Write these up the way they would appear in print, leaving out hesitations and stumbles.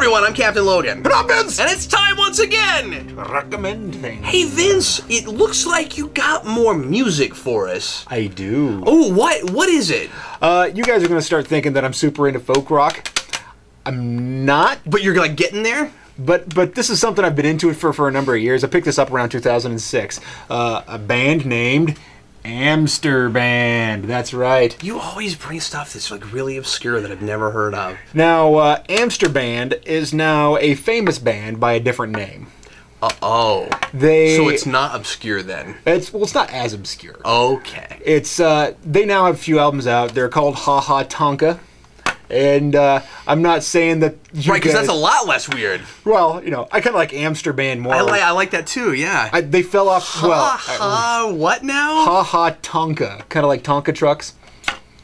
everyone, I'm Captain Logan. And I'm Vince! And it's time once again! Recommend things. Hey Vince, it looks like you got more music for us. I do. Oh, what is it? You guys are gonna start thinking that I'm super into folk rock. I'm not. But you're like getting there? But this is something I've been into it for a number of years. I picked this up around 2006. A band named Amsterband. That's right. You always bring stuff that's like really obscure that I've never heard of. Now, Amsterband is now a famous band by a different name. Oh. So it's not obscure then? It's not as obscure. Okay. It's they now have a few albums out. They're called Ha Tonka. And I'm not saying that you right, because that's a lot less weird. Well, you know, I kind of like Amsterband more. I like that too, yeah. They fell off, what now? Ha Tonka. Kind of like Tonka trucks.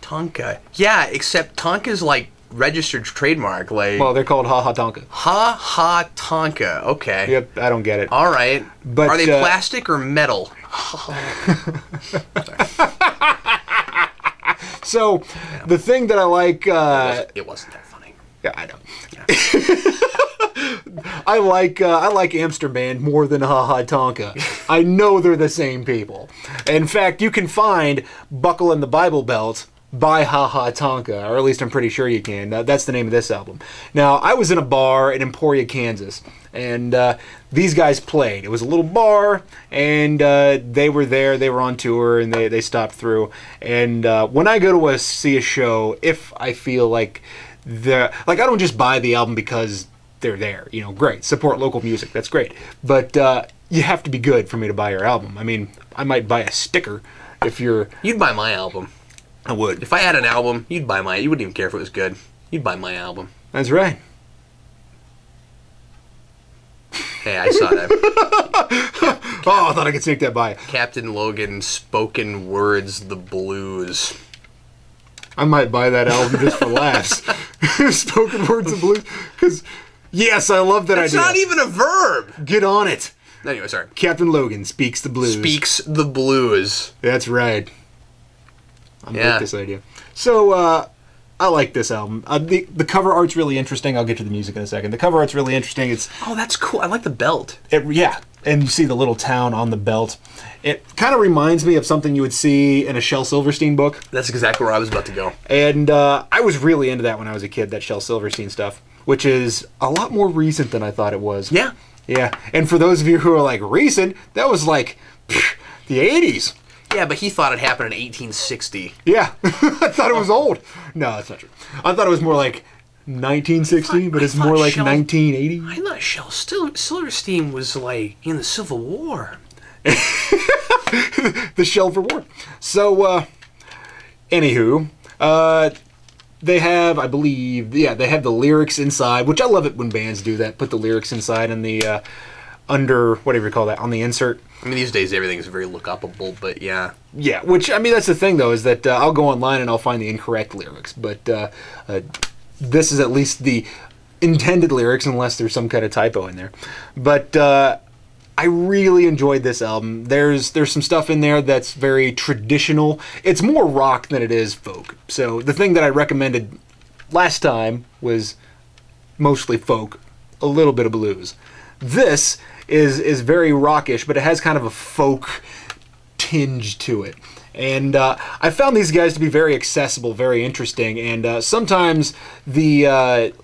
Tonka. Yeah, except Tonka's like registered trademark. Like. Well, they're called Ha Tonka. Ha Tonka. Okay. Yep, I don't get it. All right. But are they plastic or metal? So, yeah. The thing that I like... it wasn't that funny. Yeah, I know. Yeah. I like Amsterband more than Ha Tonka. I know they're the same people. In fact, you can find Buckle in the Bible Belt by Ha Tonka, or at least I'm pretty sure you can. That's the name of this album. Now, I was in a bar in Emporia, Kansas, and these guys played. It was a little bar, and they were there. They were on tour, and they stopped through. And when I go to see a show, if I feel like I don't just buy the album because they're there. You know, great, support local music. That's great. But you have to be good for me to buy your album. I mean, I might buy a sticker if you're. You'd buy my album. I would. If I had an album, you'd buy mine. You wouldn't even care if it was good. You'd buy my album. That's right. Hey, I saw that. Oh, I thought I could sneak that by. Captain Logan, Spoken Words, The Blues. I might buy that album just for laughs. Spoken Words, The Blues. Because, yes, I love that idea. It's not even a verb. Get on it. Anyway, sorry. Captain Logan speaks the blues. Speaks the blues. That's right. I like this idea. So, I like this album. The cover art's really interesting. I'll get to the music in a second. The cover art's really interesting. Oh, that's cool. I like the belt. Yeah, and you see the little town on the belt. It kind of reminds me of something you would see in a Shel Silverstein book. That's exactly where I was about to go. And I was really into that when I was a kid, that Shel Silverstein stuff, which is a lot more recent than I thought it was. Yeah. Yeah, and for those of you who are like, recent, that was like the 80s. Yeah, but he thought it happened in 1860. Yeah, I thought it was old. No, that's not true. I thought it was more like 1960, but it's more like 1980. I thought Shel Silverstein was like in the Civil War. The Shelver War. So, anywho, they have, I believe, they have the lyrics inside, which I love it when bands do that. Put the lyrics inside in the under, whatever you call that, on the insert. I mean, these days everything is very look-upable, but yeah. Yeah, which, I mean, that's the thing, though, is that I'll go online and I'll find the incorrect lyrics, but this is at least the intended lyrics, unless there's some kind of typo in there. But I really enjoyed this album. There's some stuff in there that's very traditional. It's more rock than it is folk. So the thing that I recommended last time was mostly folk, a little bit of blues. This is very rockish, but it has kind of a folk tinge to it. And I found these guys to be very accessible, very interesting, and sometimes the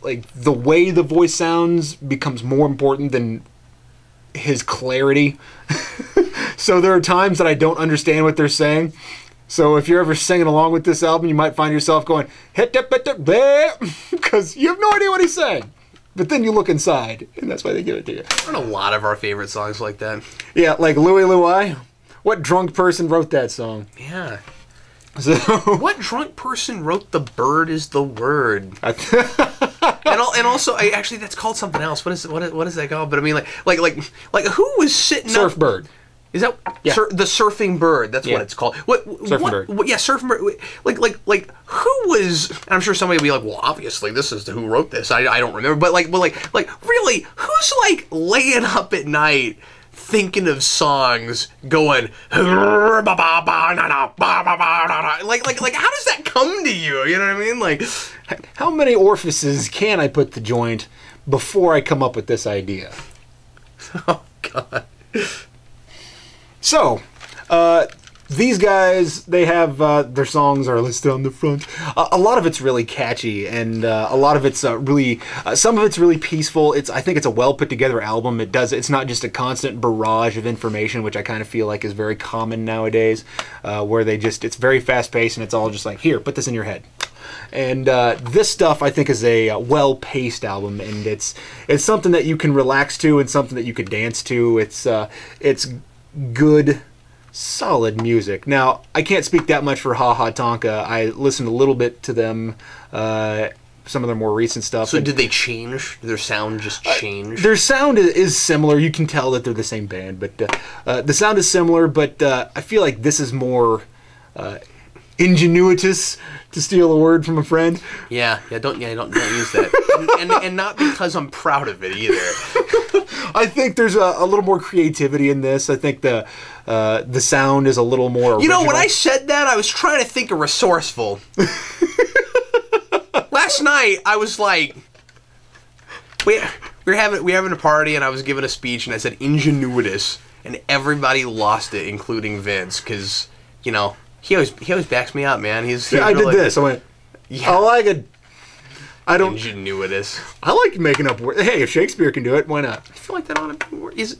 way the voice sounds becomes more important than his clarity. So there are times that I don't understand what they're saying. So if you're ever singing along with this album, you might find yourself going, because you have no idea what he's saying. But then you look inside, and that's why they give it to you. Aren't a lot of our favorite songs like that? Yeah, like Louie Louie. What drunk person wrote that song? Yeah. So what drunk person wrote "The Bird Is the Word"? and also, actually, that's called something else. What is that called? But I mean, like who was sitting Surf up? Bird. Is that the surfing bird? That's what it's called. Surfing bird. Yeah, surfing bird. Like who was? I'm sure somebody will be like, well, obviously this is who wrote this. I don't remember, but like really, who's like laying up at night thinking of songs going like how does that come to you? You know what I mean? Like, how many orifices can I put the joint before I come up with this idea? oh God. So, these guys, they have their songs are listed on the front. A lot of it's really catchy, and a lot of it's really, some of it's really peaceful. I think it's a well put together album. It's not just a constant barrage of information, which I kind of feel like is very common nowadays, where it's very fast paced and it's all just like, here, put this in your head. And this stuff, I think, is a well-paced album, and it's something that you can relax to and something that you could dance to. It's good, solid music. Now, I can't speak that much for Ha Tonka. I listened a little bit to them, some of their more recent stuff. So did they change? Did their sound just change? Their sound is similar. You can tell that they're the same band, but the sound is similar, but I feel like this is more ingenuitous, to steal a word from a friend. Yeah, don't use that. and not because I'm proud of it either. I think there's a little more creativity in this. I think the sound is a little more original. You know, when I said that, I was trying to think of resourceful. Last night, I was like, we're having a party, and I was giving a speech, and I said ingenuitous, and everybody lost it, including Vince, because, you know, he always backs me up, man. I did this. I went, yeah. I like it. I don't. Ingenuitous. I like making up words. Hey, if Shakespeare can do it, why not? I feel like that ought to be a word. Is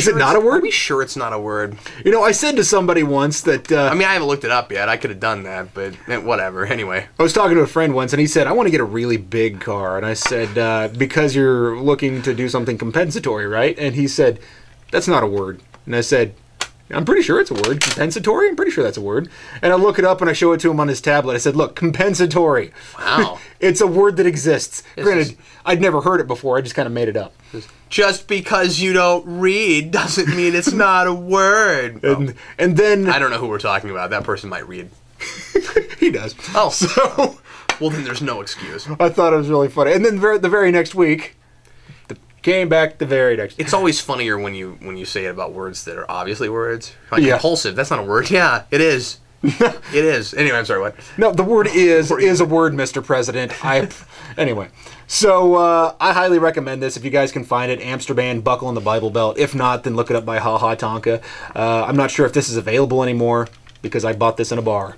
it not a word? Are we sure it's not a word? You know, I said to somebody once that... I mean, I haven't looked it up yet. I could have done that, but whatever. Anyway. I was talking to a friend once, and he said, I want to get a really big car. And I said, because you're looking to do something compensatory, right? And he said, that's not a word. And I said, I'm pretty sure it's a word. Compensatory? I'm pretty sure that's a word. And I look it up and I show it to him on his tablet. I said, look, compensatory. Wow. It's a word that exists. Granted, I'd never heard it before. I just kind of made it up. Just because you don't read doesn't mean it's not a word. And then... I don't know who we're talking about. That person might read. He does. Oh. So... Well, then there's no excuse. I thought it was really funny. And then the very next week... Came back the very next. It's always funnier when you say it about words that are obviously words. Like impulsive, that's not a word. Yeah, it is. It is. Anyway, I'm sorry, what? No, the word is a word, Mr. President. Anyway. So I highly recommend this if you guys can find it. Amsterband, Buckle in the Bible Belt. If not, then look it up by Ha Tonka. I'm not sure if this is available anymore because I bought this in a bar.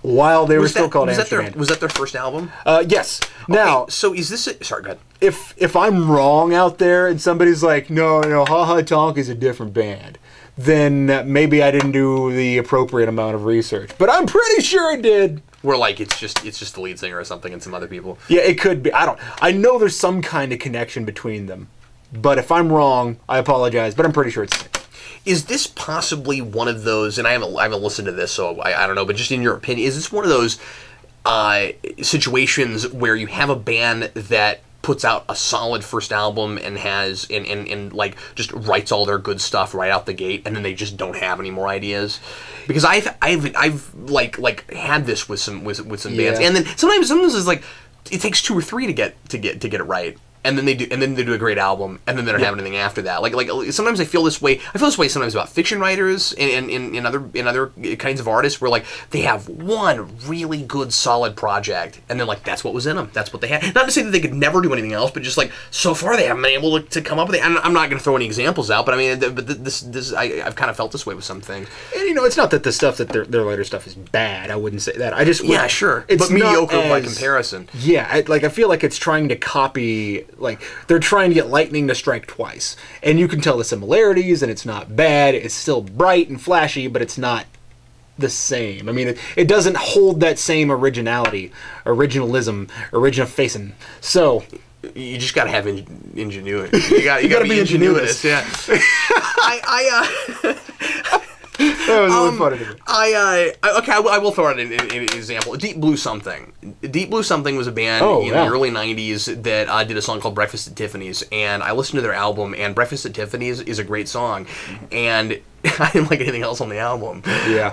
While they were still called Amsterband. Was that their first album? Yes. Now, okay, so is this sorry, go ahead. If I'm wrong out there and somebody's like, no, Ha Tonka is a different band, then maybe I didn't do the appropriate amount of research. But I'm pretty sure I did. Where like it's just the lead singer or something and some other people. Yeah, it could be. I know there's some kind of connection between them. But if I'm wrong, I apologize. But I'm pretty sure it's. Is this possibly one of those, and I haven't listened to this, so I don't know, but just in your opinion, is this one of those situations where you have a band that puts out a solid first album and has and like just writes all their good stuff right out the gate, and then they just don't have any more ideas? Because I've like had this with some bands, and then sometimes it's like it takes 2 or 3 to get it right. And then they do a great album, and then they don't have anything after that. Like sometimes I feel this way. I feel this way sometimes about fiction writers and other kinds of artists, where like they have one really good solid project, and then like that's what was in them. That's what they had. Not to say that they could never do anything else, but just like so far they haven't been able to come up with it. I'm not going to throw any examples out, but I mean, I've kind of felt this way with some things. And you know, it's not that the stuff that their later stuff is bad. I wouldn't say that. I just sure, it's but mediocre by comparison. Yeah, I feel like it's trying to copy. Like, they're trying to get lightning to strike twice. And you can tell the similarities, and it's not bad. It's still bright and flashy, but it's not the same. I mean, it doesn't hold that same originality, originalism, original-facing. So... You just gotta have ingenuity. You gotta be ingenuitous. Yeah. That was really funny to me. I will throw out an example. Deep Blue Something. Deep Blue Something was a band in the early 90s that did a song called Breakfast at Tiffany's, and I listened to their album, and Breakfast at Tiffany's is a great song. And I didn't like anything else on the album. Yeah.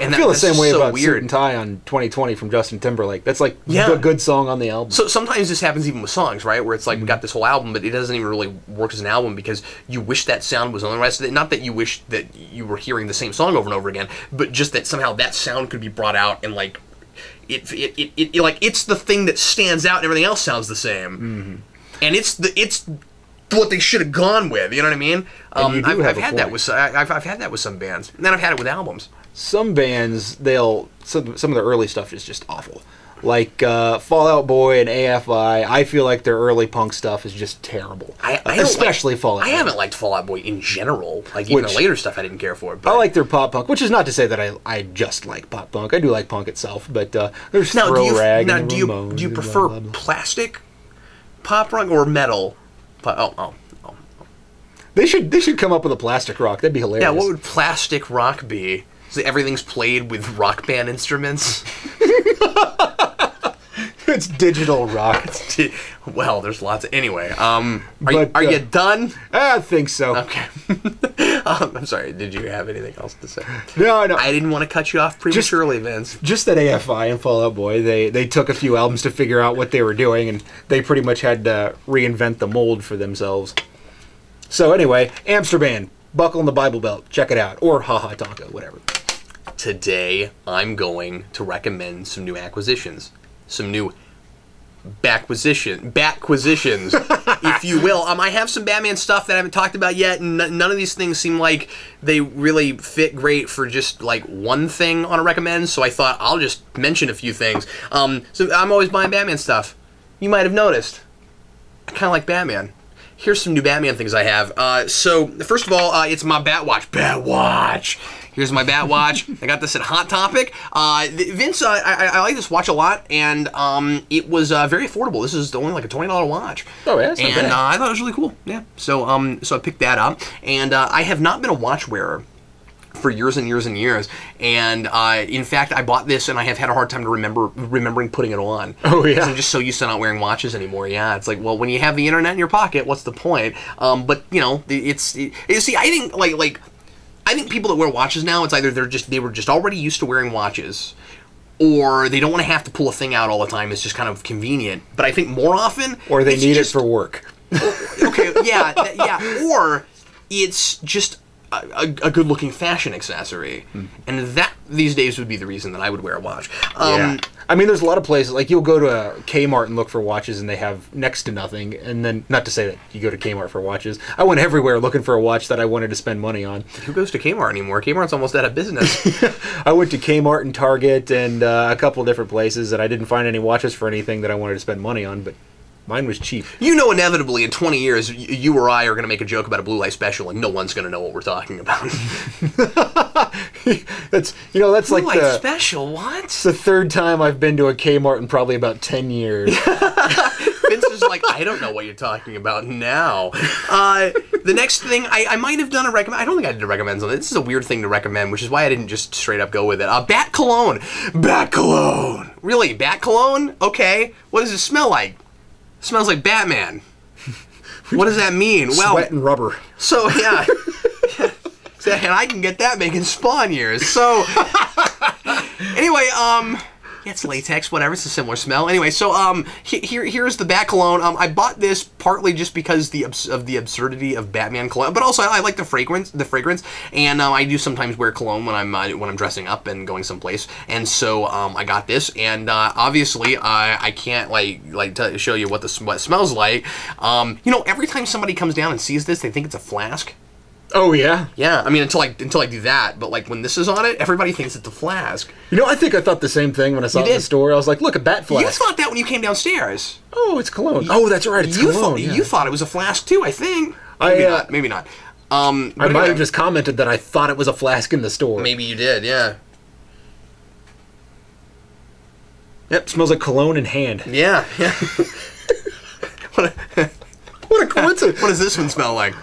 And I feel the that's same way so about weird. Suit and Tie on 2020 from Justin Timberlake. That's like Yeah. the good song on the album. So sometimes this happens even with songs, right? Where it's like we got this whole album, but it doesn't even really work as an album because you wish that sound was on the rest of it. Not that you wish that you were hearing the same song over and over again, but just that somehow that sound could be brought out and like it like it's the thing that stands out and everything else sounds the same. And it's what they should have gone with. You know what I mean? I've had that with I've had that with some bands, and then I've had it with albums. Some bands, some of the early stuff is just awful. Like Fall Out Boy and AFI, I feel like their early punk stuff is just terrible. Especially Fall Out Boy. I haven't liked Fall Out Boy in general. Like even the later stuff I didn't care for. But I like their pop punk, which is not to say that I just like pop punk. I do like punk itself, but there's Throw Rag. Now, do you prefer blah, blah. plastic pop rock or metal? Oh. They should come up with a plastic rock. That'd be hilarious. Yeah, what would plastic rock be? So everything's played with rock band instruments? It's digital rock. Well, there's lots of... Anyway, are you done? I think so. Okay. I'm sorry, did you have anything else to say? No. I didn't want to cut you off prematurely, Vince. Just that AFI and Fall Out Boy, they took a few albums to figure out what they were doing, and they pretty much had to reinvent the mold for themselves. So anyway, Amsterband, Buckle in the Bible Belt, check it out. Or Ha Tonka, whatever. Today, I'm going to recommend some new acquisitions. Some new Batquisitions, if you will. I have some Batman stuff that I haven't talked about yet, and none of these things seem like they really fit great for just like one thing on a recommend, so I thought I'll just mention a few things. So I'm always buying Batman stuff. You might have noticed. I kind of like Batman. Here's some new Batman things I have. So, first of all, it's my Batwatch. Batwatch! Here's my Batwatch. I got this at Hot Topic. Vince, I like this watch a lot, and it was very affordable. This is only like a $20 watch. Oh, yeah, that's not bad. And I thought it was really cool. Yeah. So I picked that up, and I have not been a watch wearer for years and years and years, and in fact I bought this and I have had a hard time to remembering putting it on. Oh yeah, I'm just so used to not wearing watches anymore. Yeah, it's like, well, when you have the internet in your pocket, what's the point? But you know, see, I think I think people that wear watches now, it's either they were just already used to wearing watches, or they don't want to have to pull a thing out all the time. It's just kind of convenient. But I think more often, or they need it for work. Okay, yeah, or it's just a good-looking fashion accessory, and that these days would be the reason that I would wear a watch. Yeah. I mean, there's a lot of places, like you'll go to a Kmart and look for watches and they have next to nothing, and then, not to say that you go to Kmart for watches, I went everywhere looking for a watch that I wanted to spend money on. Who goes to Kmart anymore? Kmart's almost out of business. I went to Kmart and Target and a couple of different places, and I didn't find any watches for anything that I wanted to spend money on, but mine was cheap. You know, inevitably, in 20 years, you or I are going to make a joke about a blue light special, and no one's going to know what we're talking about. That's like blue light special. What? It's the third time I've been to a Kmart in probably about 10 years. Vince is like, I don't know what you're talking about now. The next thing, I might have done a recommend. I don't think I did a recommend on it. This is a weird thing to recommend, which is why I didn't just straight up go with it. Bat cologne. Bat cologne. Really? Bat cologne? Okay. What does it smell like? It smells like Batman. What does that mean? Sweat and rubber. So, yeah. And I can get that making Spawn years. So, anyway, yeah, it's latex, whatever. It's a similar smell. Anyway, so here's the Bat cologne. I bought this partly just because of the absurdity of Batman cologne, but also I like the fragrance. And I do sometimes wear cologne when I'm dressing up and going someplace. And so I got this, and obviously I can't show you what it smells like. You know, every time somebody comes down and sees this, they think it's a flask. Oh yeah, yeah. I mean, until I do that, but like when this is on it, everybody thinks it's a flask. You know, I think I thought the same thing when I saw it in the store. I was like, "Look, a bat flask." You thought that when you came downstairs. Oh, it's cologne. Oh, that's right, it's cologne. You thought it was a flask too, I think. Maybe not. I might have just commented that I thought it was a flask in the store. Maybe you did, yeah. Yep, smells like cologne in hand. Yeah. What a coincidence! What does this one smell like?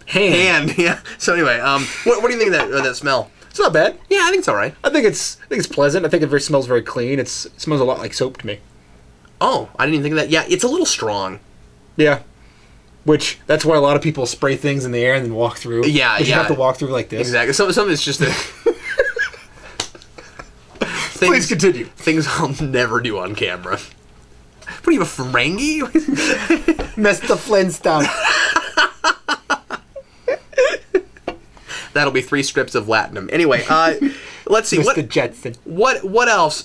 Hand, yeah. So anyway, what do you think of that smell? It's not bad. Yeah, I think it's all right. I think it's pleasant. I think it smells very clean. It smells a lot like soap to me. Oh, I didn't even think of that. Yeah, it's a little strong. Yeah. Which, that's why a lot of people spray things in the air and then walk through. Yeah, but you have to walk through like this. Exactly. Some of it's just Please continue. Things I'll never do on camera. What are you, a Ferengi? Mr. Flintstone. That'll be 3 strips of Latinum. Anyway, let's see. Mr. Jetson. What else?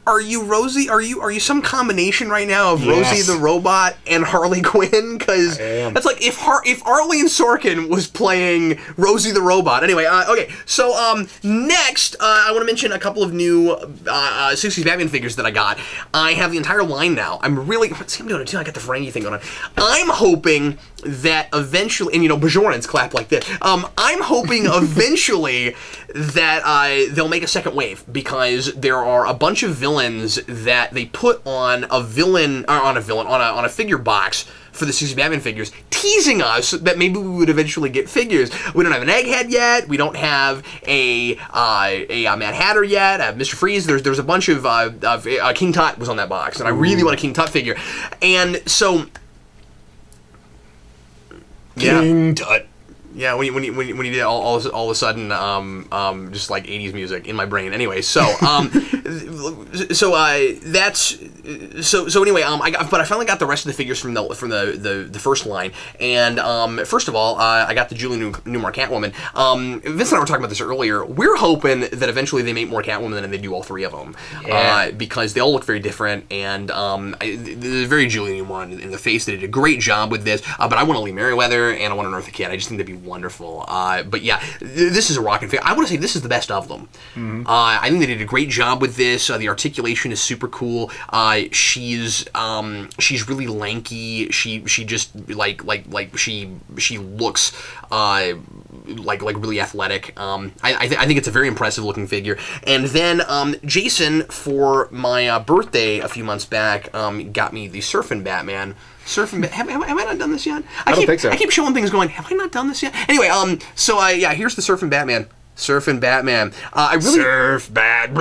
Are you Rosie? Are you some combination right now of Yes. Rosie the robot and Harley Quinn? Because that's like if Arlene Sorkin was playing Rosie the robot. Anyway, okay. So next, I want to mention a couple of new 60s Batman figures that I got. I have the entire line now. I'm really see, I'm doing it too. I got the Ferengi thing going on. I'm hoping that eventually, and you know, Bajorans clap like this. I'm hoping eventually that they'll make a second wave, because there are a bunch of villains that they put on a figure box for the 60s Batman figures, teasing us that maybe we would eventually get figures. We don't have an Egghead yet. We don't have a Mad Hatter yet. Mr. Freeze. There's a bunch of King Tut was on that box, and I really want a King Tut figure. And so, King Tut. Yeah, when you did all of a sudden, just like 80s music in my brain. Anyway, so anyway, but I finally got the rest of the figures from the first line. And first of all, I got the Julie Newmar Catwoman. Vince and I were talking about this earlier. We're hoping that eventually they make more Catwoman and they do all 3 of them, because they all look very different, and they're very Julie Newmar in the face. They did a great job with this. But I want to Lee Merriweather and I want to Eartha Kitt. I just think they'd be wonderful. But yeah, this is a rockin' figure. I want to say this is the best of them. Mm-hmm. I think they did a great job with this. The articulation is super cool. She's really lanky. She just she looks like really athletic. I think it's a very impressive looking figure. And then Jason, for my birthday a few months back, got me the Surfin' Batman. Have I not done this yet? I don't think so. I keep showing things going, have I not done this yet? Anyway, yeah, here's the Surfin' Batman. Surfin' Batman. I really Surf Bat.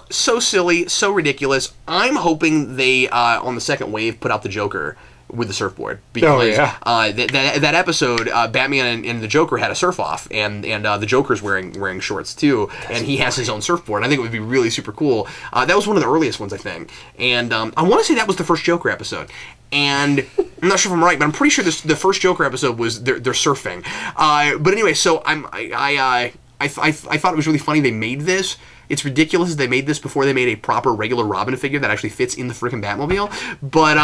so silly, so ridiculous. I'm hoping they on the second wave put out the Joker with the surfboard, because that episode, Batman and the Joker had a surf off, and the Joker's wearing shorts too, and he has his own surfboard. I think it would be really super cool. That was one of the earliest ones, I think, and I want to say that was the first Joker episode. And I'm not sure if I'm right, but I'm pretty sure the first Joker episode was they're surfing. But anyway, so I thought it was really funny they made this. It's ridiculous that they made this before they made a proper regular Robin figure that actually fits in the frickin' Batmobile. But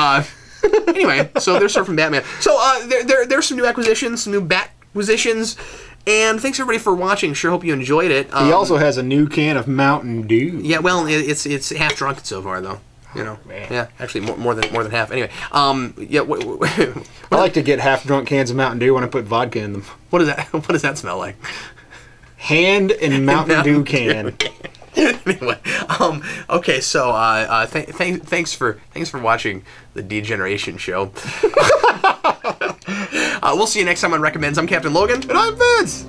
anyway, so they're Surfing Batman. So there's some new acquisitions, some new Batquisitions. And thanks everybody for watching. Sure hope you enjoyed it. He also has a new can of Mountain Dew. Yeah, well, it's half drunk so far though. You know, yeah, actually more than half. Anyway, yeah. I like to get half drunk cans of Mountain Dew when I put vodka in them. What does that smell like? Hand and Mountain Dew can. Anyway, okay, so thanks for watching the Degeneration Show. We'll see you next time on Recommends. I'm Captain Logan, and I'm Vince.